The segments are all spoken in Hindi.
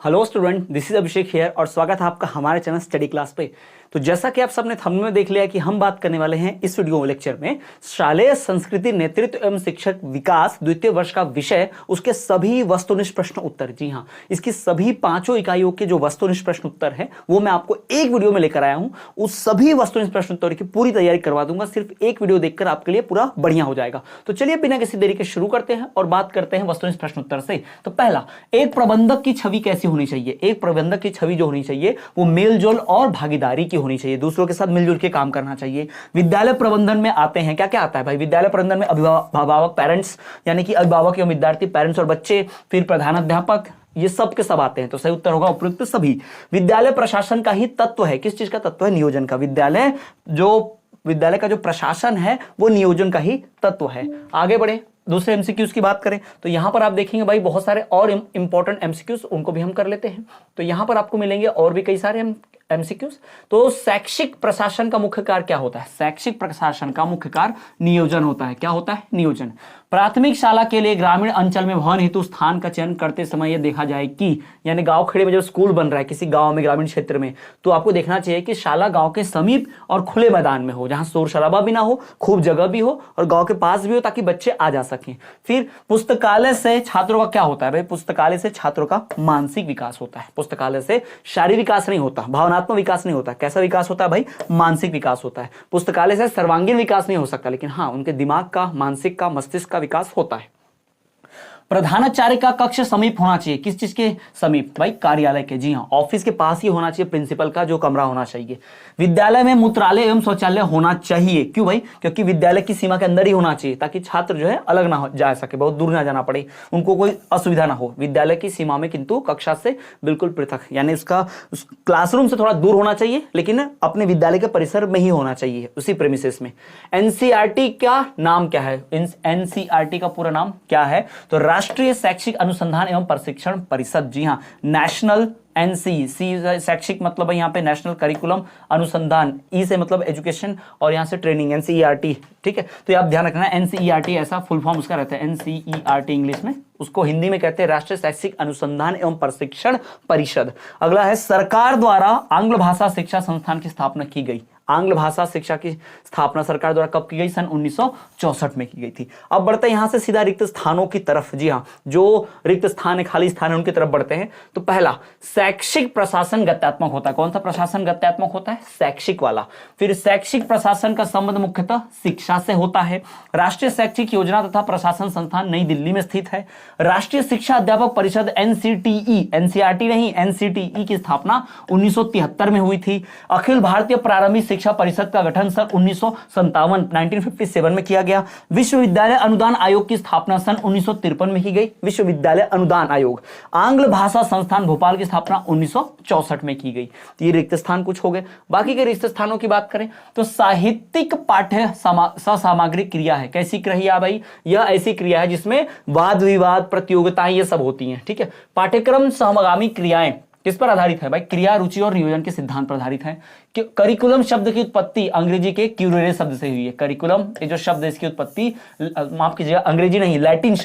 Hello student, this is Abhishek here और स्वागत है आपका हमारे चैनल स्टडी क्लास पे। तो जैसा कि आप सबने थंबनेल में देख लिया कि हम बात करने वाले हैं इस वीडियो लेक्चर में शालेय संस्कृति नेतृत्व एवं शिक्षक विकास द्वितीय वर्ष का विषय, उसके सभी वस्तुनिष्ठ प्रश्न उत्तर। जी हाँ, इसकी सभी 5 इकाइयों के जो वस्तुनिष्ठ प्रश्न उत्तर है वो मैं आपको एक वीडियो में लेकर आया हूं। उस सभी वस्तुनिष्ठ प्रश्न उत्तर की पूरी तैयारी करवा दूंगा, सिर्फ एक वीडियो देखकर आपके लिए पूरा बढ़िया हो जाएगा। तो चलिए बिना किसी देरी के शुरू करते हैं और बात करते हैं वस्तुनिष्ठ प्रश्न उत्तर से। तो पहला, एक प्रबंधक की छवि कैसी होनी चाहिए? एक प्रबंधक की छवि जो होनी चाहिए वो मेलजोल और भागीदारी की होनी चाहिए, दूसरों के साथ मिलजुल के काम करना चाहिए। विद्यालय प्रबंधन में आते हैं, क्या क्या आता है भाई? विद्यालय प्रबंधन में अभिभावक पेरेंट्स, यानी कि अभिभावक एवं विद्यार्थी पेरेंट्स और बच्चे, फिर प्रधानाध्यापक, ये सब के सब आते हैं। तो सही उत्तर होगा उपयुक्त सभी। विद्यालय प्रशासन का ही तत्व है, किस चीज का तत्व है? नियोजन का। विद्यालय का जो प्रशासन है वो नियोजन का ही तत्व है। आगे बढ़े, दूसरे एमसीक्यूज की बात करें तो यहां पर आप देखेंगे भाई बहुत सारे और इंपॉर्टेंट एमसीक्यूज, उनको भी हम कर लेते हैं। तो यहां पर आपको मिलेंगे और भी कई सारे एमसीक्यूज। तो शैक्षिक प्रशासन का मुख्य कार्य क्या होता है? शैक्षिक प्रशासन का मुख्य कार्य नियोजन होता है। क्या होता है? नियोजन। प्राथमिक शाला के लिए ग्रामीण अंचल में भवन हेतु स्थान का चयन करते समय यह देखा जाए कि, यानी गांव खेड़े में जब स्कूल बन रहा है किसी गांव में, ग्रामीण क्षेत्र में, तो आपको देखना चाहिए कि शाला गांव के समीप और खुले मैदान में हो, जहां शोर शराबा भी ना हो, खूब जगह भी हो और गांव के पास भी हो, ताकि बच्चे आ जा सकें। फिर पुस्तकालय से छात्रों का क्या होता है भाई? पुस्तकालय से छात्रों का मानसिक विकास होता है। पुस्तकालय से शारीरिक विकास नहीं होता, भावनात्मक विकास नहीं होता। कैसा विकास होता है भाई? मानसिक विकास होता है। पुस्तकालय से सर्वांगीण विकास नहीं हो सकता, लेकिन हाँ, उनके दिमाग का, मानसिक का, मस्तिष्क का विकास होता है। प्रधानाचार्य का कक्ष समीप होना चाहिए, किस चीज के समीप भाई? कार्यालय के। जी हाँ, ऑफिस के पास ही होना चाहिए, प्रिंसिपल का जो कमरा होना चाहिए। विद्यालय में मूत्रालय एवं शौचालय होना चाहिए, क्यों भाई? क्योंकि विद्यालय की सीमा के अंदर ही होना चाहिए, ताकि छात्र जो है अलग ना जा सके, बहुत दूर ना जाना पड़े, उनको कोई असुविधा ना हो। विद्यालय की सीमा में किंतु कक्षा से बिल्कुल पृथक, यानी उसका क्लासरूम से थोड़ा दूर होना चाहिए, लेकिन अपने विद्यालय के परिसर में ही होना चाहिए, उसी प्रेमिसेस में। एनसीईआरटी का नाम क्या है? एनसीईआरटी का पूरा नाम क्या है? तो राष्ट्रीय शैक्षिक अनुसंधान एवं प्रशिक्षण परिषद। जी हाँ, नेशनल एनसी, सी शैक्षिक मतलब है यहाँ पे नेशनल करिकुलम अनुसंधान, ई से मतलब एजुकेशन और यहाँ से ट्रेनिंग, एनसीईआरटी। ठीक है, तो आप ध्यान रखना, एनसीईआरटी ऐसा फुल फॉर्म उसका रहता है, एनसीईआरटी इंग्लिश में, उसको हिंदी में कहते हैं राष्ट्रीय शैक्षिक अनुसंधान एवं प्रशिक्षण परिषद। अगला है, सरकार द्वारा आंग्ल भाषा शिक्षा संस्थान की स्थापना की गई। आंग्ल भाषा शिक्षा की स्थापना सरकार द्वारा कब की गई? सन 1964 में की गई थी। अब बढ़ते हैं यहां से सीधा रिक्त स्थानों की तरफ। जी हाँ, जो रिक्त स्थान है, खाली स्थान है, उनकी तरफ बढ़ते हैं। तो पहला, शैक्षिक प्रशासन गत्यात्मक होता है। कौन सा प्रशासन गत्यात्मक होता है? शैक्षिक वाला। फिर शैक्षिक प्रशासन का संबंध मुख्यतः शिक्षा से होता है। राष्ट्रीय शैक्षिक योजना तथा प्रशासन संस्थान नई दिल्ली में स्थित है। राष्ट्रीय शिक्षा अध्यापक परिषद एनसीटीई, एनसीईआरटी नहीं, एनसीटीई की स्थापना 1973 में हुई थी। अखिल भारतीय प्रारंभिक शिक्षा परिषद का गठन सन 1957 में किया गया। विश्वविद्यालय अनुदान आयोग की स्थापना सन 1953 में की गई, विश्वविद्यालय अनुदान आयोग। आंग्ल भाषा संस्थान भोपाल की स्थापना 1964 में की गई। ये रिक्त स्थान कुछ हो गए। बाकी के रिक्त स्थानों की बात करें तो साहित्यिक पाठ्य सामग्री क्रिया है। कैसी क्रिया भाई? यह ऐसी क्रिया है जिसमें वाद विवाद, प्रतियोगिताएं, ये सब होती हैं। ठीक है, पाठ्यक्रम समगामी क्रियाएं किस पर आधारित है भाई? क्रिया, रुचि और नियोजन के सिद्धांत पर आधारित है। करिकुलम शब्द की उत्पत्ति अंग्रेजी के क्यूरेरे शब्द से हुई है। करिकुलम ये जो शब्द है, इसकी उत्पत्ति, माफ कीजिएगा, अंग्रेजी नहीं, लैटिन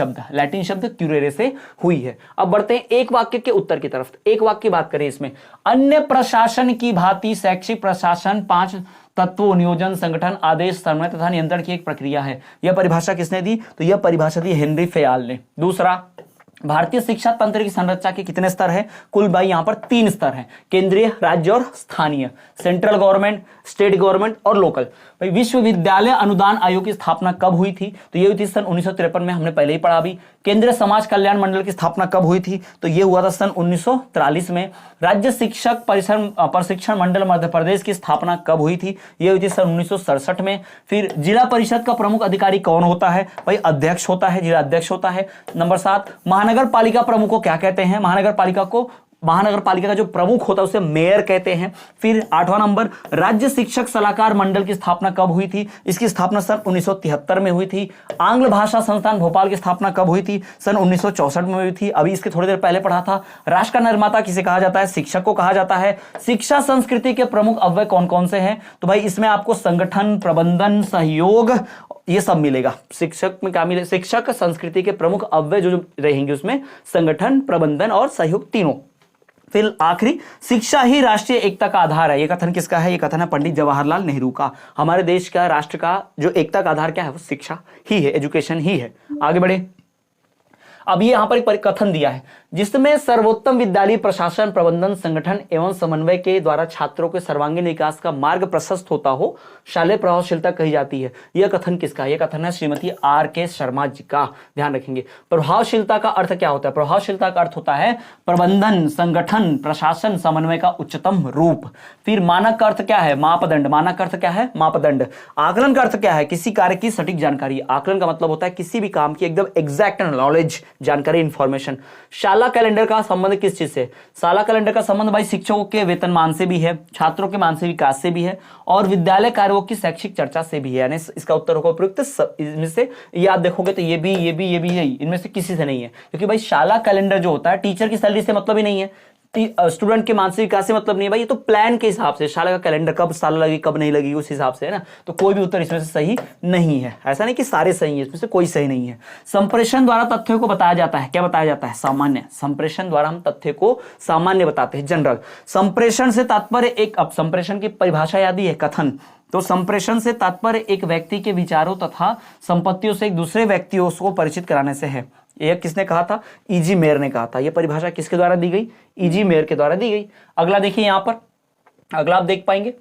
शब्द क्यूरेरे से हुई है। अब बढ़ते हैं एक वाक्य के उत्तर की तरफ। एक वाक्य की बात करें इसमें, अन्य प्रशासन की भांति शैक्षिक प्रशासन 5 तत्वों, नियोजन, संगठन, आदेश, समन्वय तथा नियंत्रण की एक प्रक्रिया है। यह परिभाषा किसने दी? तो यह परिभाषा दी हेनरी फेयाल ने। दूसरा, भारतीय शिक्षा तंत्र की संरचना के कितने स्तर हैं? कुल भाई यहां पर 3 स्तर हैं, केंद्रीय, राज्य और स्थानीय, सेंट्रल गवर्नमेंट, स्टेट गवर्नमेंट और लोकल। भाई विश्वविद्यालय अनुदान आयोग की स्थापना कब हुई थी? तो ये हुई थी सन 1953 में, हमने पहले ही पढ़ा भी। केंद्रीय समाज कल्याण मंडल की स्थापना कब हुई थी? तो ये हुआ था सन 1943 में। राज्य शिक्षक प्रशिक्षण मंडल मध्य प्रदेश की स्थापना कब हुई थी? ये हुई थी सन 1967 में। फिर जिला परिषद का प्रमुख अधिकारी कौन होता है? भाई अध्यक्ष होता है, जिला अध्यक्ष होता है। नंबर 7, महानगर पालिका प्रमुख को क्या कहते हैं? महानगर पालिका का जो प्रमुख होता है उसे मेयर कहते हैं। फिर 8वां नंबर, राज्य शिक्षक सलाहकार मंडल की स्थापना कब हुई थी? इसकी स्थापना सन 1973 में हुई थी। आंग्ल भाषा संस्थान भोपाल की स्थापना कब हुई थी? सन 1964 में हुई थी। अभी इसके थोड़ी देर पहले पढ़ा था। राष्ट्र का निर्माता किसे कहा जाता है? शिक्षक को कहा जाता है। शिक्षा संस्कृति के प्रमुख अव्यय कौन कौन से हैं? तो भाई इसमें आपको संगठन, प्रबंधन, सहयोग, ये सब मिलेगा। शिक्षक में क्या मिलेगा? शिक्षक संस्कृति के प्रमुख अव्यय जो रहेंगे उसमें संगठन, प्रबंधन और सहयोग, तीनों। फिर आखिरी, शिक्षा ही राष्ट्रीय एकता का आधार है। ये कथन किसका है? ये कथन है पंडित जवाहरलाल नेहरू का। हमारे देश का, राष्ट्र का जो एकता का आधार क्या है? वो शिक्षा ही है, एजुकेशन ही है। आगे बढ़े। अब ये यहां पर एक कथन दिया है जिसमें सर्वोत्तम विद्यालय प्रशासन, प्रबंधन, संगठन एवं समन्वय के द्वारा छात्रों के सर्वांगीण विकास का मार्ग प्रशस्त होता हो, शालेय प्रभावशीलता कही जाती है। यह कथन किसका? यह कथन है श्रीमती R.K. शर्मा जी का। ध्यान रखेंगे। प्रभावशीलता का अर्थ क्या होता है? प्रभावशीलता का अर्थ होता है प्रबंधन, संगठन, प्रशासन, समन्वय का उच्चतम रूप। फिर मानक का अर्थ क्या है? मापदंड। मानक का अर्थ क्या है? मापदंड। आकलन का अर्थ क्या है? किसी कार्य की सटीक जानकारी। आकलन का मतलब होता है किसी भी काम की एकदम एग्जैक्ट नॉलेज, जानकारी, इंफॉर्मेशन। शाला कैलेंडर का संबंध किस चीज से? शाला कैलेंडर का संबंध भाई शिक्षकों के वेतनमान से भी है, छात्रों के मानसिक विकास से भी है और विद्यालय कार्यों की शैक्षिक चर्चा से भी है। यानी इसका उत्तर होगा उपयुक्त। इनमें से ये आप देखोगे तो ये भी है, इनमें से किसी से नहीं है, क्योंकि भाई शाला कैलेंडर जो होता है टीचर की सैलरी से मतलब ही नहीं है, स्टूडेंट के मानसिक विकास से मतलब नहीं है भाई। ये तो प्लान के हिसाब से, शाला का कैलेंडर कब साल लगी कब नहीं लगी उस हिसाब से है ना। तो कोई भी उत्तर इसमें से सही नहीं है। ऐसा नहीं कि सारे सही है, इसमें से कोई सही नहीं है। संप्रेषण द्वारा तथ्यों को बताया जाता है। क्या बताया जाता है? सामान्य। संप्रेषण द्वारा हम तथ्य को सामान्य बताते हैं, जनरल। संप्रेषण से तात्पर्य एक, अब संप्रेषण की परिभाषा याद है, कथन। तो संप्रेषण से तात्पर्य एक व्यक्ति के विचारों तथा संपत्तियों से एक दूसरे व्यक्तियों को परिचित कराने से है। यह किसने कहा था? E.G. मेयर ने कहा था। यह परिभाषा किसके द्वारा दी गई? E.G. मेयर के द्वारा दी गई। अगला देखिए, यहां पर अगला आप देख पाएंगे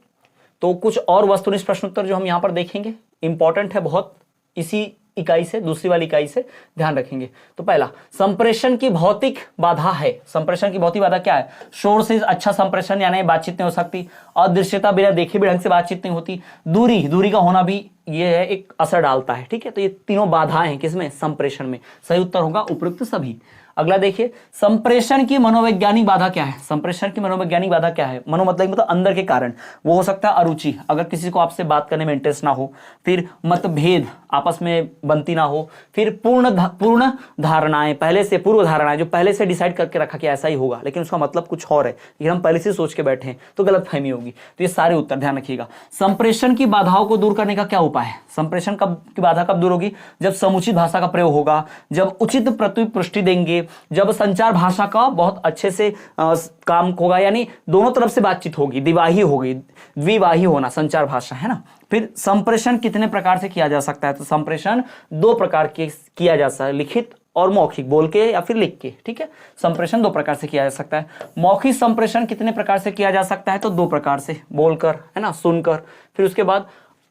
तो कुछ और वस्तुनिष्ठ प्रश्नोत्तर जो हम यहां पर देखेंगे इंपॉर्टेंट है बहुत, इसी इकाई से, दूसरी वाली इकाई से ध्यान रखेंगे। तो पहला, संप्रेषण की भौतिक बाधा है। संप्रेषण की भौतिक बाधा क्या है? शोर से अच्छा संप्रेषण यानी बातचीत नहीं हो सकती, अदृश्यता, बिना देखे भी ढंग से बातचीत नहीं होती, दूरी का होना भी ये है एक असर डालता है। ठीक है, तो ये तीनों बाधाएं हैं किसमें? संप्रेषण में। सही उत्तर होगा उपयुक्त सभी। अगला देखिए, संप्रेषण की मनोवैज्ञानिक बाधा क्या है? संप्रेषण की मनोवैज्ञानिक बाधा क्या है? मनो मतलब अंदर के कारण। वो हो सकता है अरुचि, अगर किसी को आपसे बात करने में इंटरेस्ट ना हो, फिर मतभेद, आपस में बनती ना हो, फिर पूर्ण धारणाएं, पहले से पूर्व धारणाएं, जो पहले से डिसाइड करके रखा कि ऐसा ही होगा लेकिन उसका मतलब कुछ और है, लेकिन हम पहले से सोच के बैठे हैं तो गलतफहमी होगी। तो ये सारे उत्तर ध्यान रखिएगा। संप्रेषण की बाधाओं को दूर करने का क्या उपाय है? संप्रेषण की बाधा कब दूर होगी? जब समुचित भाषा का प्रयोग होगा, जब उचित पुष्टि देंगे, जब संचार भाषा का बहुत अच्छे से काम होगा, यानी दोनों तरफ से बातचीत होगी, द्विवाही होना संचार भाषा है ना। फिर संप्रेषण कितने प्रकार से किया जा सकता है? तो संप्रेषण 2 प्रकार के किया जा सकता है, लिखित और मौखिक, बोल के या फिर लिख के। ठीक है, संप्रेषण 2 प्रकार से किया जा सकता है। मौखिक संप्रेषण कितने प्रकार से किया जा सकता है? तो 2 प्रकार से, बोलकर है ना, सुनकर। फिर उसके बाद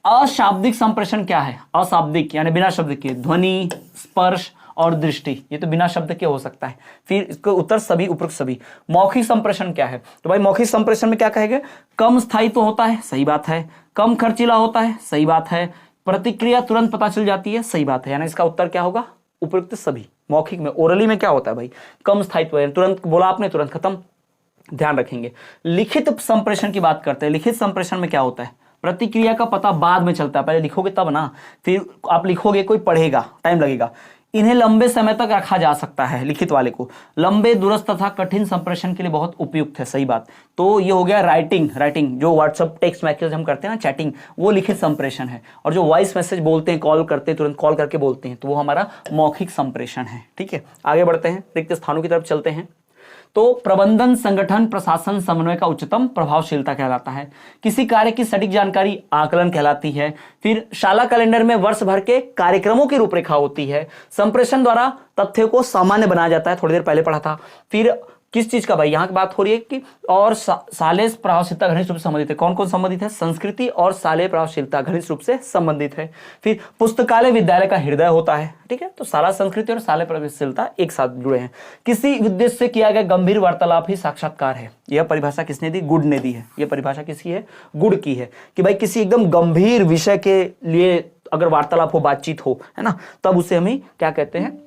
अशाब्दिक संप्रेषण क्या है? अशाब्दिक यानी बिना शब्द के, ध्वनि, स्पर्श और दृष्टि, ये तो बिना शब्द के हो सकता है। फिर इसके उत्तर सभी, उपयुक्त सभी। मौखिक संप्रेषण क्या है? तो भाई मौखिक संप्रेषण में क्या कहेंगे? कम स्थायित्व तो होता है, सही बात है। कम खर्चीला होता है, सही बात है। प्रतिक्रिया तुरंत पता चल जाती है, सही बात है। यानी इसका उत्तर क्या होगा? उपयुक्त सभी। मौखिक में, ओरली में क्या होता है भाई? कम स्थायित्व है, तुरंत बोला आपने तुरंत खत्म, ध्यान रखेंगे। लिखित संप्रेषण की बात करते हैं। लिखित संप्रेषण में क्या होता है? प्रतिक्रिया का पता बाद में चलता है, पहले लिखोगे तब ना, फिर आप लिखोगे, कोई पढ़ेगा, टाइम लगेगा। इन्हें लंबे समय तक रखा जा सकता है, लिखित वाले को। लंबे, दूरस्थ तथा कठिन संप्रेषण के लिए बहुत उपयुक्त है, सही बात। तो ये हो गया राइटिंग, जो व्हाट्सएप टेक्स्ट मैसेज हम करते हैं ना, चैटिंग, वो लिखित संप्रेषण है। और जो वॉइस मैसेज बोलते हैं, कॉल करते हैं, तुरंत कॉल करके बोलते हैं, तो वो हमारा मौखिक संप्रेषण है। ठीक है, आगे बढ़ते हैं, रिक्त स्थानों की तरफ चलते हैं। तो प्रबंधन, संगठन, प्रशासन, समन्वय का उच्चतम प्रभावशीलता कहलाता है। किसी कार्य की सटीक जानकारी आकलन कहलाती है। फिर शाला कैलेंडर में वर्ष भर के कार्यक्रमों की रूपरेखा होती है। संप्रेषण द्वारा तथ्यों को सामान्य बनाया जाता है, थोड़ी देर पहले पढ़ा था। फिर किस चीज का भाई यहां की बात हो रही है कि और शालेय प्रभावशीलता घनिष्ठ रूप से संबंधित है। कौन कौन संबंधित है? संस्कृति और शालेय प्रभावशीलता घनिष्ठ रूप से संबंधित है। फिर पुस्तकालय विद्यालय का हृदय होता है। ठीक है, तो शाला संस्कृति और शालेय प्रभावशीलता एक साथ जुड़े हैं। किसी उद्देश्य से किया गया गंभीर वार्तालाप ही साक्षात्कार है। यह परिभाषा किसने दी? गुड ने दी है। यह परिभाषा किसकी है? गुड की है, कि भाई किसी एकदम गंभीर विषय के लिए अगर वार्तालाप हो, बातचीत हो, है ना, तब उसे हमें क्या कहते हैं?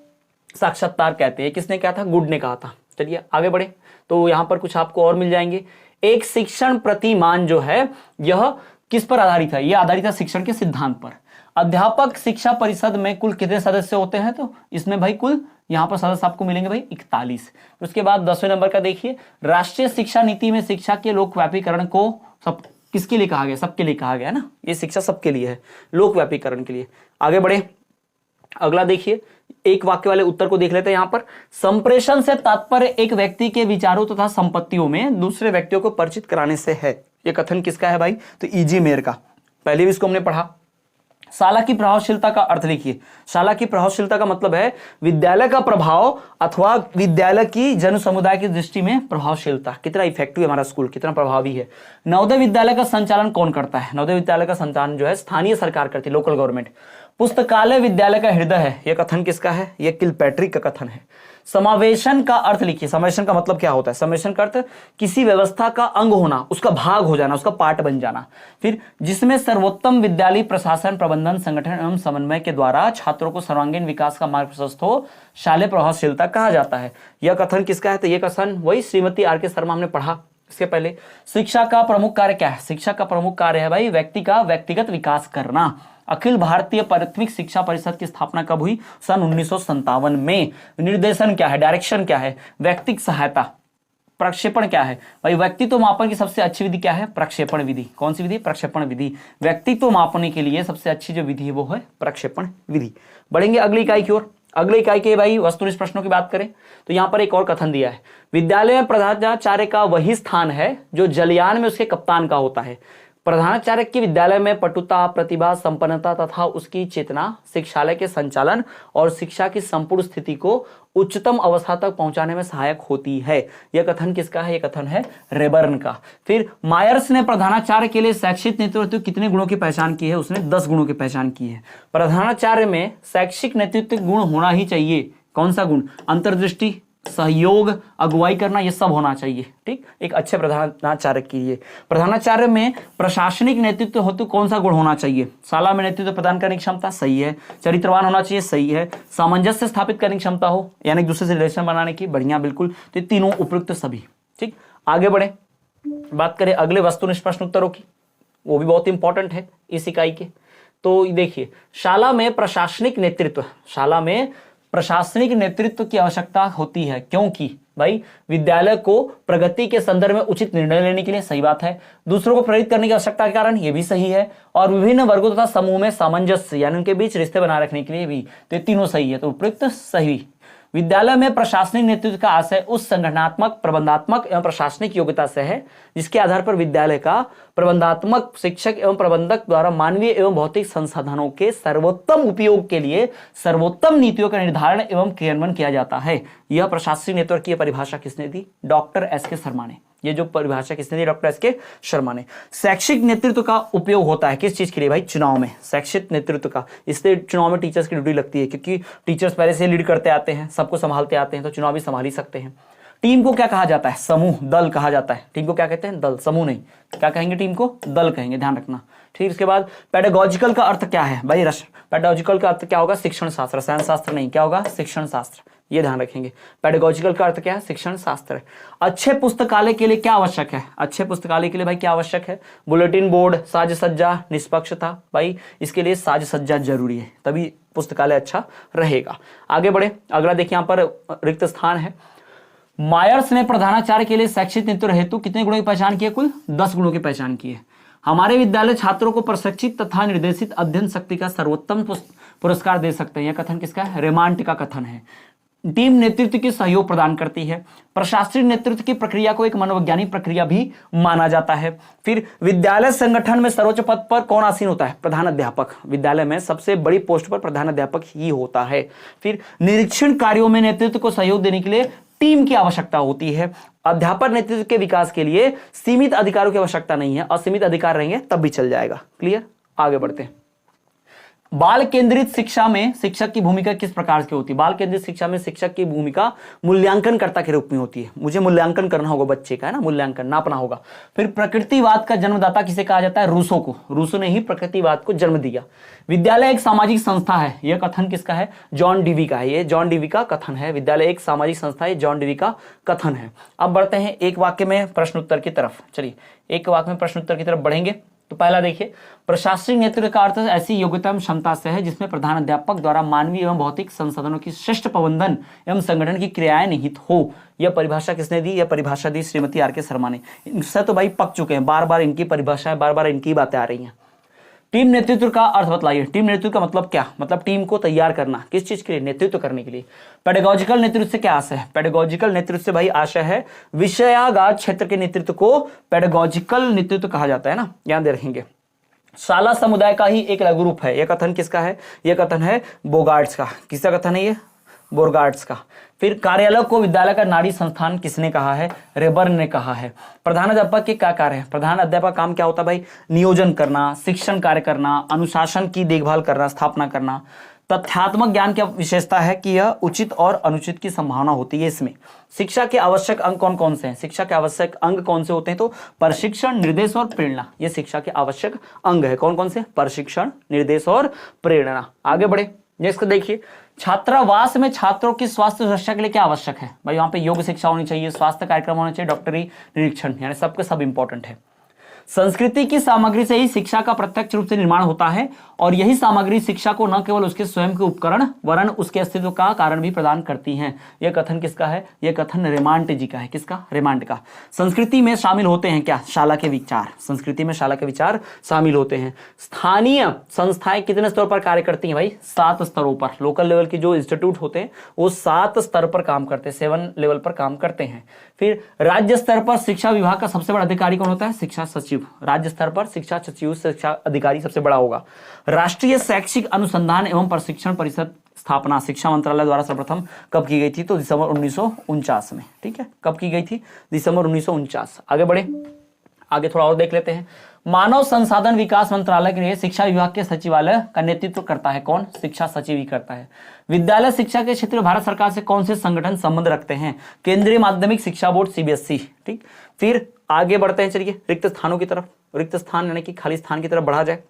साक्षात्कार कहते हैं। किसने कहा था? गुड ने कहा था। चलिए आगे बढ़े, तो यहां पर कुछ आपको और मिल जाएंगे। एक शिक्षण प्रतिमान जो है यह किस पर आधारित है? यह आधारित है शिक्षण के सिद्धांत पर। अध्यापक शिक्षा परिषद में कुल कितने सदस्य होते हैं? तो इसमें भाई कुल यहां पर सदस्य आपको मिलेंगे भाई 41। उसके बाद 10वें नंबर का देखिए, राष्ट्रीय शिक्षा नीति में शिक्षा के लोकव्यापीकरण को सब किसके लिए कहा गया? सबके लिए कहा गया ना, ये शिक्षा सबके लिए है, लोकव्यापीकरण के लिए। आगे बढ़े, अगला देखिए, एक वाक्य वाले उत्तर को देख लेते हैं। यहां पर संप्रेषण से तात्पर्य एक व्यक्ति के विचारों तथा संपत्तियों में दूसरे व्यक्तियों को परिचित कराने से है। यह कथन किसका है भाई? तो ईजी मेयर का। पहले भी इसको हमने पढ़ा। शाला की प्रभावशीलता का अर्थ लिखिए। शाला की प्रभावशीलता का मतलब है विद्यालय का प्रभाव अथवा विद्यालय की जन समुदाय की दृष्टि में प्रभावशीलता, कितना इफेक्टिव है हमारा स्कूल, कितना प्रभावी है। नवोदय विद्यालय का संचालन कौन करता है? नवोदय विद्यालय का संचालन जो है स्थानीय सरकार करती है, लोकल गवर्नमेंट। पुस्तकालय विद्यालय का हृदय है। यह कथन किसका है? यह किलपैट्रिक का कथन है। समावेशन का अर्थ लिखिए। समावेशन का मतलब क्या होता है? समावेशन का अर्थ किसी व्यवस्था का अंग होना, उसका भाग हो जाना, उसका पार्ट बन जाना। फिर जिसमें सर्वोत्तम विद्यालय प्रशासन, प्रबंधन, संगठन एवं समन्वय के द्वारा छात्रों को सर्वांगीण विकास का मार्ग प्रशस्त हो, शालेय प्रभावशीलता कहा जाता है। यह कथन किसका है? तो यह कथन वही श्रीमती आर के शर्मा हमने पढ़ा इसके पहले। शिक्षा का प्रमुख कार्य क्या है? शिक्षा का प्रमुख कार्य है भाई व्यक्ति का व्यक्तिगत विकास करना। अखिल भारतीय प्राथमिक शिक्षा परिषद की स्थापना कब हुई? सन 1957 में। निर्देशन क्या है? डायरेक्शन क्या है? व्यक्तिगत सहायता। प्रक्षेपण क्या है भाई? व्यक्तित्व मापन की सबसे अच्छी विधि क्या है? प्रक्षेपण विधि। कौन सी विधि? प्रक्षेपण विधि। व्यक्तित्व मापने के लिए सबसे अच्छी जो विधि है वो है प्रक्षेपण विधि। बढ़ेंगे अगली इकाई की ओर। अगली इकाई के भाई वस्तुनिष्ठ प्रश्नों की बात करें तो यहां पर एक और कथन दिया है। विद्यालय में प्रधानाचार्य का वही स्थान है जो जलयान में उसके कप्तान का होता है। प्रधानाचार्य की विद्यालय में पटुता, प्रतिभा, संपन्नता तथा उसकी चेतना शिक्षालय के संचालन और शिक्षा की संपूर्ण स्थिति को उच्चतम अवस्था तक पहुंचाने में सहायक होती है। यह कथन किसका है? यह कथन है रेबर्न का। फिर मायर्स ने प्रधानाचार्य के लिए शैक्षिक नेतृत्व कितने गुणों की पहचान की है? उसने 10 गुणों की पहचान की है। प्रधानाचार्य में शैक्षिक नेतृत्व गुण होना ही चाहिए। कौन सा गुण? अंतर्दृष्टि, सहयोग, अगुवाई करना, ये सब होना चाहिए। ठीक, एक अच्छे प्रधानाचार्य के लिए। प्रधानाचार्य में प्रशासनिक नेतृत्व हेतु कौन सा गुण होना चाहिए? शाला में नेतृत्व प्रदान करने की क्षमता, सही है। चरित्रवान होना चाहिए, सही है। सामंजस्य स्थापित करने की क्षमता हो, यानी दूसरे से रिलेशन बनाने की, बढ़िया, बिल्कुल। तो तीनों उपयुक्त सभी। ठीक, आगे बढ़े, बात करें अगले वस्तुनिष्ठ प्रश्न उत्तरों की। वो भी बहुत इंपॉर्टेंट है इस इकाई के। तो देखिए, शाला में प्रशासनिक नेतृत्व, शाला में प्रशासनिक नेतृत्व की आवश्यकता होती है, क्योंकि भाई विद्यालय को प्रगति के संदर्भ में उचित निर्णय लेने के लिए, सही बात है। दूसरों को प्रेरित करने की आवश्यकता के कारण, यह भी सही है। और विभिन्न वर्गों तथा समूह में सामंजस्य यानी उनके बीच रिश्ते बनाए रखने के लिए भी, तो ये तीनों सही है। तो उपयुक्त सही। विद्यालय में प्रशासनिक नेतृत्व का आशय उस संगठनात्मक, प्रबंधात्मक एवं प्रशासनिक योग्यता से है जिसके आधार पर विद्यालय का प्रबंधात्मक, शिक्षक एवं प्रबंधक द्वारा मानवीय एवं भौतिक संसाधनों के सर्वोत्तम उपयोग के लिए सर्वोत्तम नीतियों का निर्धारण एवं क्रियान्वयन किया जाता है। यह प्रशासनिक नेतृत्व की परिभाषा किसने दी? डॉक्टर एस के शर्मा ने। ये जो परिभाषा किसने दी? डॉक्टर एस के शर्मा ने। शैक्षिक नेतृत्व का उपयोग होता है किस चीज के लिए भाई? चुनाव में। शैक्षिक नेतृत्व का, इसलिए चुनाव में टीचर्स की ड्यूटी लगती है, क्योंकि टीचर्स पहले से लीड करते आते हैं, सबको संभालते आते हैं, तो चुनाव भी संभाल ही सकते हैं। टीम को क्या कहा जाता है? समूह, दल कहा जाता है। टीम को क्या कहते हैं? दल, समूह नहीं। क्या कहेंगे? टीम को दल कहेंगे, ध्यान रखना। ठीक, इसके बाद पेडागोजिकल का अर्थ क्या है भाई? पेडागोजिकल का अर्थ क्या होगा? शिक्षण शास्त्र, रसायन शास्त्र नहीं, क्या होगा? शिक्षण शास्त्र, ये ध्यान रखेंगे। पेडागोजिकल का अर्थ क्या है? शिक्षण शास्त्र। अच्छे पुस्तकालय के लिए क्या आवश्यक है? अच्छे पुस्तकालय के लिए भाई क्या आवश्यक है? बुलेटिन बोर्ड, साज सज्जा, निष्पक्षता। भाई इसके लिए साज सज्जा जरूरी है, तभी पुस्तकालय अच्छा रहेगा। आगे बढ़े, अगला देखिए, यहाँ पर रिक्त स्थान है। मायर्स ने प्रधानाचार्य के लिए शैक्षिक नेतृत्व हेतु कितने गुणों की पहचान की है? कुल 10 गुणों की पहचान की है। हमारे विद्यालय छात्रों को प्रशिक्षित तथा निर्देशित अध्ययन शक्ति का सर्वोत्तम पुरस्कार दे सकते हैं। यह कथन किसका है? रेमांड का कथन है। टीम नेतृत्व की सहयोग प्रदान करती है। प्रशासनिक नेतृत्व की प्रक्रिया को एक मनोवैज्ञानिक प्रक्रिया भी माना जाता है। फिर विद्यालय संगठन में सर्वोच्च पद पर कौन आसीन होता है? प्रधान अध्यापक। विद्यालय में सबसे बड़ी पोस्ट पर प्रधान अध्यापक ही होता है। फिर निरीक्षण कार्यों में नेतृत्व को सहयोग देने के लिए टीम की आवश्यकता होती है। अध्यापक नेतृत्व के विकास के लिए सीमित अधिकारों की आवश्यकता नहीं है, असीमित अधिकार रहेंगे तब भी चल जाएगा। क्लियर, आगे बढ़ते हैं। बाल केंद्रित शिक्षा में शिक्षक की भूमिका किस प्रकार की होती है? बाल केंद्रित शिक्षा में शिक्षक की भूमिका मूल्यांकनकर्ता के रूप में होती है। मुझे मूल्यांकन करना होगा बच्चे का, है ना, मूल्यांकन नापना होगा। फिर प्रकृतिवाद का जन्मदाता किसे कहा जाता है? रूसो को। रूसो ने ही प्रकृतिवाद को जन्म दिया। विद्यालय एक सामाजिक संस्था है, यह कथन किसका है? जॉन डीवी का है। ये जॉन डीवी का कथन है। विद्यालय एक सामाजिक संस्था है, जॉन डीवी का कथन है। अब बढ़ते हैं एक वाक्य में प्रश्न उत्तर की तरफ। चलिए एक वाक्य में प्रश्न उत्तर की तरफ बढ़ेंगे। तो पहला देखिए, प्रशासनिक नेतृत्व का अर्थ ऐसी योग्यता एवं क्षमता से है जिसमें प्रधान अध्यापक द्वारा मानवीय एवं भौतिक संसाधनों की श्रेष्ठ प्रबंधन एवं संगठन की क्रियाएं निहित हो। यह परिभाषा किसने दी? यह परिभाषा दी श्रीमती आर के शर्मा ने। इनसे तो भाई पक चुके हैं, बार बार इनकी परिभाषाएं, बार बार इनकी बातें आ रही हैं। टीम नेतृत्व का अर्थ बतलाइए। टीम नेतृत्व का मतलब क्या? मतलब टीम को तैयार करना, किस चीज के लिए? नेतृत्व करने के लिए। पेडागोजिकल नेतृत्व से क्या आशय है? पेडागोजिकल नेतृत्व से भाई आशय है विषयागार क्षेत्र के नेतृत्व को पेडागोजिकल नेतृत्व कहा जाता है ना, ध्यान दे रखेंगे। शाला समुदाय का ही एक लघु रूप है। यह कथन किसका है? यह कथन है बोगार्ट्स का। किसका कथन है ये? बोगार्ट्स का। फिर कार्यालय को विद्यालय का नारी संस्थान किसने कहा है? रेबर्न ने कहा है। प्रधान अध्यापक के क्या कार्य है? प्रधान अध्यापक काम क्या होता है भाई? नियोजन करना, शिक्षण कार्य करना, अनुशासन की देखभाल करना, स्थापना करना। तथ्यात्मक ज्ञान की विशेषता है कि यह उचित और अनुचित की संभावना होती है इसमें। शिक्षा के आवश्यक अंग कौन कौन से हैं? शिक्षा के आवश्यक अंग कौन से होते हैं? तो प्रशिक्षण, निर्देश और प्रेरणा, ये शिक्षा के आवश्यक अंग है। कौन कौन से? प्रशिक्षण, निर्देश और प्रेरणा। आगे बढ़े, नेक्स्ट देखिए, छात्रावास में छात्रों की स्वास्थ्य सुरक्षा के लिए क्या आवश्यक है? भाई वहां पे योग शिक्षा होनी चाहिए, स्वास्थ्य कार्यक्रम होना चाहिए, डॉक्टरी निरीक्षण, यानी सबके सब इंपॉर्टेंट है। संस्कृति की सामग्री से ही शिक्षा का प्रत्यक्ष रूप से निर्माण होता है और यही सामग्री शिक्षा को न केवल उसके स्वयं के उपकरण वरन उसके अस्तित्व का कारण भी प्रदान करती हैं। यह कथन किसका है? यह कथन रेमांड जी का है। किसका? रेमांड का। संस्कृति में शामिल होते हैं क्या? शाला के विचार। संस्कृति में शाला के विचार शामिल होते हैं। स्थानीय संस्थाएं कितने स्तर पर कार्य करती हैं भाई? 7 स्तरों पर। लोकल लेवल के जो इंस्टीट्यूट होते हैं वो 7 स्तर पर काम करते हैं, 7 लेवल पर काम करते हैं। फिर राज्य स्तर पर शिक्षा विभाग का सबसे बड़ा अधिकारी कौन होता है? शिक्षा सचिव। राज्य स्तर पर शिक्षा सचिव, शिक्षा अधिकारी सबसे बड़ा होगा। राष्ट्रीय शैक्षिक अनुसंधान एवं प्रशिक्षण परिषद स्थापना शिक्षा मंत्रालय द्वारा सर्वप्रथम कब की गई थी? तो दिसंबर 1949 में। ठीक है, कब की गई थी? दिसंबर 1949। आगे बढ़े, आगे थोड़ा और देख लेते हैं। मानव संसाधन विकास मंत्रालय के लिए शिक्षा विभाग के सचिवालय का नेतृत्व करता है कौन? शिक्षा सचिव ही करता है। विद्यालय शिक्षा के क्षेत्र में भारत सरकार से कौन से संगठन संबंध रखते हैं? केंद्रीय माध्यमिक शिक्षा बोर्ड, सीबीएसई। ठीक, फिर आगे बढ़ते हैं, चलिए रिक्त स्थानों की तरफ। रिक्त स्थान यानी कि खाली स्थान की तरफ बढ़ा जाए।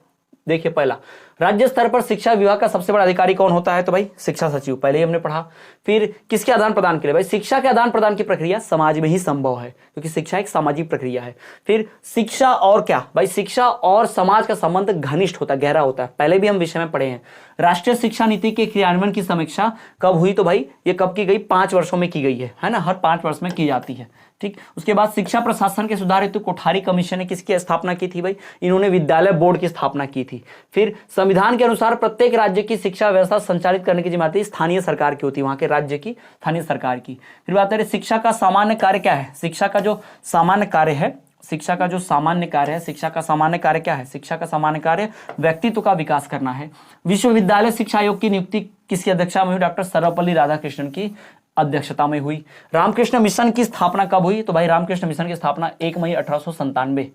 देखिए, पहला, राज्य स्तर पर शिक्षा विभाग का सबसे बड़ा अधिकारी कौन होता है? तो भाई शिक्षा सचिव, पहले ही हमने पढ़ा। फिर किसके आदान प्रदान के लिए? भाई शिक्षा के आदान प्रदान की प्रक्रिया समाज में ही संभव है, क्योंकि शिक्षा एक सामाजिक प्रक्रिया है। फिर शिक्षा और क्या? भाई शिक्षा और समाज का संबंध घनिष्ठ होता है, गहरा होता है। पहले भी हम विषय में पढ़े हैं। राष्ट्रीय शिक्षा नीति के क्रियान्वयन की समीक्षा कब हुई? तो भाई ये कब की गई? 5 वर्षों में की गई है ना, हर 5 वर्ष में की जाती है। ठीक, उसके बाद शिक्षा प्रशासन के सुधार हेतु कोठारी कमीशन ने किसकी स्थापना की थी? भाई इन्होंने विद्यालय बोर्ड की स्थापना की थी। फिर संविधान के अनुसार प्रत्येक राज्य की शिक्षा व्यवस्था संचालित करने की जिम्मेदारी स्थानीय सरकार की होती है, वहां के राज्य की स्थानीय सरकार की। फिर बात करें शिक्षा का सामान्य कार्य क्या है? शिक्षा का जो सामान्य कार्य है, शिक्षा का जो सामान्य कार्य है, शिक्षा का सामान्य कार्य क्या है? शिक्षा का सामान्य कार्य व्यक्तित्व का विकास करना है। विश्वविद्यालय शिक्षा आयोग की नियुक्ति किसकी अध्यक्षता में हुई? डॉक्टर सर्वपल्ली राधाकृष्णन की अध्यक्षता में हुई। रामकृष्ण मिशन की स्थापना कब हुई? तो भाई रामकृष्ण मिशन की स्थापना 1 मई 1897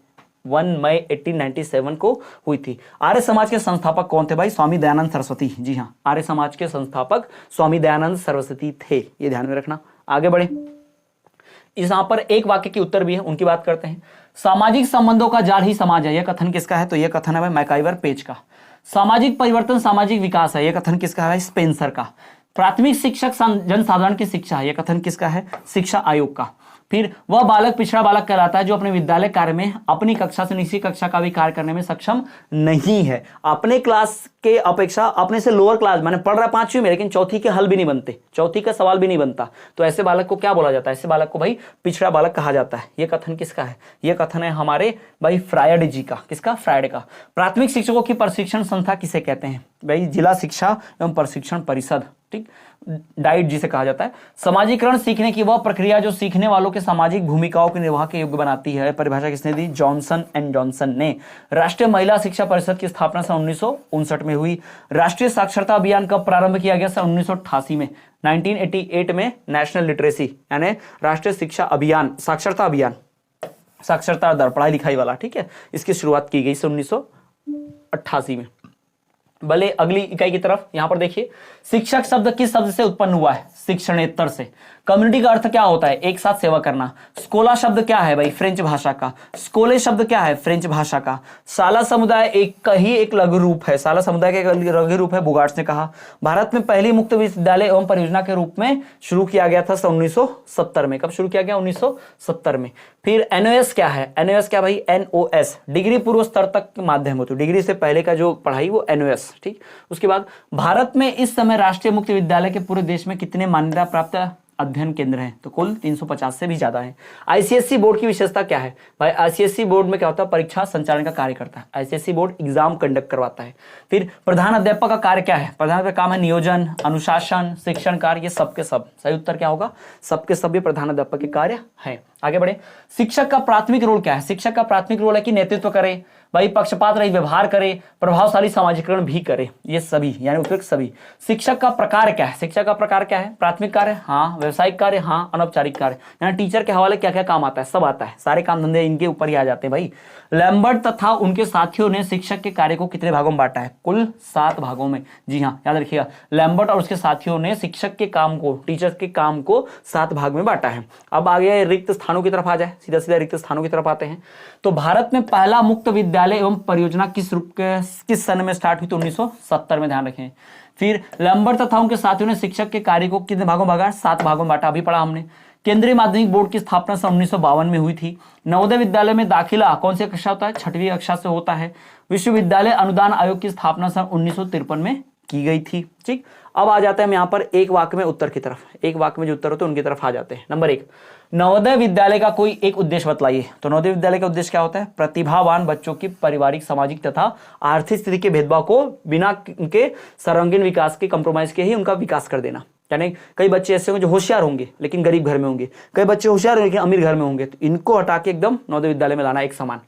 1 मई 1897 को हुई थी। आर्य समाज के संस्थापक कौन थे? भाई स्वामी दयानंद सरस्वती। जी हाँ, आर्य समाज के संस्थापक स्वामी दयानंद सरस्वती थे, ये ध्यान में रखना। आगे बढ़े, इस यहां पर एक वाक्य की उत्तर भी है, उनकी बात करते हैं। सामाजिक संबंधों का जाल ही समाज है, यह कथन किसका है? तो यह कथन है भाई मैकाइवर पेज का। सामाजिक परिवर्तन सामाजिक विकास है, यह कथन किसका है? स्पेंसर का। प्राथमिक शिक्षक जनसाधारण की शिक्षा है, यह कथन किसका है? शिक्षा आयोग का। फिर वह बालक पिछड़ा बालक कहलाता है जो अपने विद्यालय कार्य में अपनी कक्षा से निचली कक्षा का भी कार्य करने में सक्षम नहीं है। अपने क्लास के अपेक्षा अपने से लोअर क्लास, मैंने पढ़ रहा 5वीं में, लेकिन चौथी के हल भी नहीं बनते, चौथी का सवाल भी नहीं बनता, तो ऐसे बालक को क्या बोला जाता है? ऐसे बालक को भाई पिछड़ा बालक कहा जाता है। यह कथन किसका है? यह कथन है हमारे भाई फ्रायड जी का। किसका? फ्रायड का। प्राथमिक शिक्षकों की प्रशिक्षण संस्था किसे कहते हैं? भाई जिला शिक्षा एवं प्रशिक्षण परिषद। ठीक, डाइट जिसे कहा जाता है। समाजीकरण सीखने की वह प्रक्रिया जो सीखने वालों के सामाजिक भूमिकाओं के निर्वाह के योग्य बनाती है, परिभाषा किसने दी? जॉनसन एंड जॉनसन ने। राष्ट्रीय महिला शिक्षा परिषद की स्थापना सन 1959 में हुई। राष्ट्रीय साक्षरता अभियान कब प्रारंभ किया गया? सन 1988 में। 1988 में नेशनल लिटरेसी यानी राष्ट्रीय शिक्षा अभियान, साक्षरता अभियान, साक्षरता दर, पढ़ाई लिखाई वाला, ठीक है, इसकी शुरुआत की गई 1988 में। भले अगली इकाई की तरफ यहां पर देखिए, शिक्षक शब्द किस शब्द से उत्पन्न हुआ है? शिक्षणेतर से। कम्युनिटी का अर्थ क्या होता है? एक साथ सेवा करना। स्कोला शब्द क्या है भाई? फ्रेंच भाषा का। स्कोले शब्द क्या है? फ्रेंच भाषा का। शाला समुदाय एक लघु रूप है, शाला समुदाय का एक लघु रूप है, बोगार्ट्स ने कहा। भारत में पहली मुक्त विश्वविद्यालय एवं परियोजना के रूप में शुरू किया गया था 1970 में। कब शुरू किया गया? 1970 में। फिर एनओएस क्या है? एनओएस क्या भाई? एनओएस डिग्री पूर्व स्तर तक के माध्यम होती है, डिग्री से पहले का जो पढ़ाई वो एनओएस। ठीक, उसके बाद भारत में इस समय राष्ट्रीय मुक्त विद्यालय के पूरे देश में कितने मान्यता प्राप्त अध्ययन केंद्र हैं, तो कुल 350 से भी ज्यादा है। आईसीएसई बोर्ड की विशेषता क्या है भाई? आईसीएसई बोर्ड में क्या होता है? परीक्षा संचालन का कार्य करता है। आईसीएसई बोर्ड एग्जाम कंडक्ट करवाता है। फिर प्रधान अध्यापक का कार्य क्या है? प्रधान अध्यापक का काम है नियोजन, अनुशासन, शिक्षण कार्य, ये सबके सब। सही उत्तर क्या होगा? सबके सब ये प्रधान अध्यापक के कार्य है। आगे बढ़े। शिक्षक का प्राथमिक रोल क्या है? शिक्षक का प्राथमिक रोल है कि नेतृत्व करे भाई, पक्षपात रहित व्यवहार करे, प्रभावशाली समाजीकरण भी करे, ये सभी यानी उपयुक्त सभी। शिक्षक का प्रकार क्या है? शिक्षक का प्रकार क्या है? प्राथमिक कार्य हाँ, व्यवसायिक कार्य हाँ, अनौपचारिक कार्य। यहाँ टीचर के हवाले क्या क्या काम आता है? सब आता है, सारे काम धंधे इनके ऊपर ही आ जाते हैं भाई। लैम्बर्ट तथा उनके साथियों ने शिक्षक के कार्य को कितने भागों में बांटा है? कुल 7 भागों में। जी हाँ, याद रखिएगा, लैम्बर्ट और उसके साथियों ने शिक्षक के काम को, टीचर के काम को 7 भाग में बांटा है। अब आगे रिक्त स्थानों की तरफ आ जाए, सीधा सीधा रिक्त स्थानों की तरफ आते हैं। तो भारत में पहला मुक्त विद्यालय एवं परियोजना किस सन में स्टार्ट हुई? तो 1970 में, ध्यान रखें। फिर लैम्बर्ट तथा उनके साथियों ने शिक्षक के कार्य को कितने भागों में बांटा? 7 भागों में बांटा, अभी पढ़ा हमने। केंद्रीय माध्यमिक बोर्ड की स्थापना सन 1952 में हुई थी। नवोदय विद्यालय में दाखिला कौन सी कक्षा होता है? 6वीं कक्षा से होता है। विश्वविद्यालय अनुदान आयोग की स्थापना सन 1953 में की गई थी। ठीक, अब आ जाते हैं हम यहाँ पर एक वाक्य में उत्तर की तरफ। एक वाक्य में जो उत्तर होते हैं उनकी तरफ आ जाते हैं। नंबर 1, नवोदय विद्यालय का कोई एक उद्देश्य बतलाइए। तो नवोदय विद्यालय का उद्देश्य क्या होता है? प्रतिभावान बच्चों की पारिवारिक, सामाजिक तथा आर्थिक स्थिति के भेदभाव को बिना उनके सर्वांगीण विकास के कंप्रोमाइज के ही उनका विकास कर देना। यानी कई बच्चे ऐसे होंगे जो होशियार होंगे लेकिन गरीब घर में होंगे, कई बच्चे होशियार होंगे लेकिन अमीर घर में होंगे, तो इनको हटा के एकदम नवोदय विद्यालय में लाना एक समान।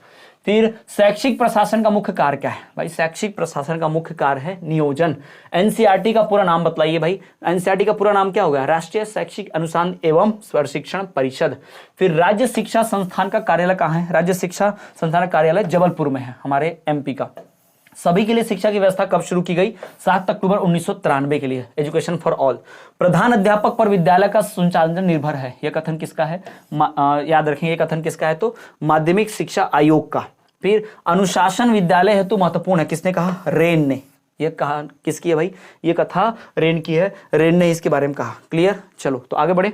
फिर शैक्षिक प्रशासन का मुख्य कार्य क्या है भाई? शैक्षिक प्रशासन का मुख्य कार्य है नियोजन। एनसीईआरटी का पूरा नाम बतलाइए भाई। एनसीईआरटी का पूरा नाम क्या होगा? राष्ट्रीय शैक्षिक अनुसंधान एवं प्रशिक्षण परिषद। फिर राज्य शिक्षा संस्थान का कार्यालय कहाँ है? राज्य शिक्षा संस्थान का कार्यालय जबलपुर में है, हमारे एमपी का। सभी के लिए शिक्षा की व्यवस्था कब शुरू की गई? 7 अक्टूबर 1993 के लिए, एजुकेशन फॉर ऑल। प्रधान अध्यापक पर विद्यालय का संचालन निर्भर है, यह कथन किसका है? याद रखेंगे, ये कथन किसका है? तो माध्यमिक शिक्षा आयोग का। फिर अनुशासन विद्यालय हेतु महत्वपूर्ण है, किसने कहा? रेन ने। यह कहा किसकी है भाई? ये कथा रेन की है, रेन ने इसके बारे में कहा। क्लियर? चलो तो आगे बढ़े।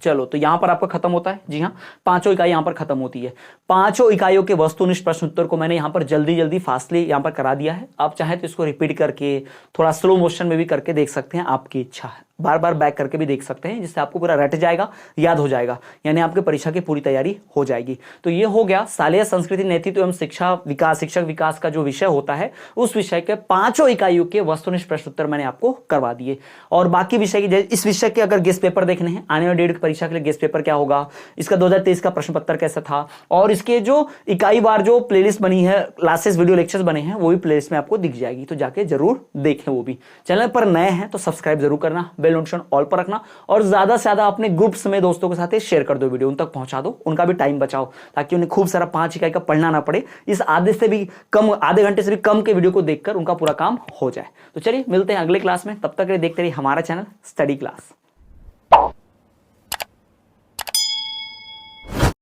चलो तो यहां पर आपका खत्म होता है। जी हाँ, 5 इकाई यहां पर खत्म होती है। 5 इकाइयों के वस्तुनिष्ठ प्रश्न उत्तर को मैंने यहां पर जल्दी फास्टली यहां पर करा दिया है। आप चाहें तो इसको रिपीट करके थोड़ा स्लो मोशन में भी करके देख सकते हैं, आपकी इच्छा है। बार बार बैक करके भी देख सकते हैं, जिससे आपको पूरा रट जाएगा, याद हो जाएगा, यानी आपके परीक्षा की पूरी तैयारी हो जाएगी। तो ये हो गया शालेय संस्कृति, नेतृत्व एवं शिक्षा विकास, शिक्षक विकास का जो विषय होता है, उस विषय के 5 इकाइयों के वस्तुनिष्ठ प्रश्न उत्तर मैंने आपको करवा दिए। और बाकी विषय की, इस विषय के अगर गेस्ट पेपर देखने हैं, आने वाले डेट परीक्षा के लिए गेस्ट पेपर क्या होगा, इसका 2023 का प्रश्न पत्र कैसा था, और इसके जो इकाई बार जो प्लेलिस्ट बनी है, क्लासेस वीडियो लेक्चर्स बने हैं, वो भी प्लेलिस्ट में आपको दिख जाएगी, तो जाके जरूर देखें वो भी। चैनल पर नए हैं तो सब्सक्राइब जरूर करना, बेल नोटिफिकेशन ऑल पर रखना, और ज्यादा से ज्यादा अपने ग्रुप्स में दोस्तों के साथ शेयर कर दो, वीडियो उन तक पहुंचा दो, उनका भी टाइम बचाओ, ताकि उन्हें खूब सारा 5 इकाई का पढ़ना ना पड़े। इस आधे घंटे से भी कम के वीडियो को देखकर उनका पूरा काम हो जाए। तो चलिए मिलते हैं अगले क्लास में, तब तक के लिए देखते रहिए हमारा चैनल स्टडी क्लास।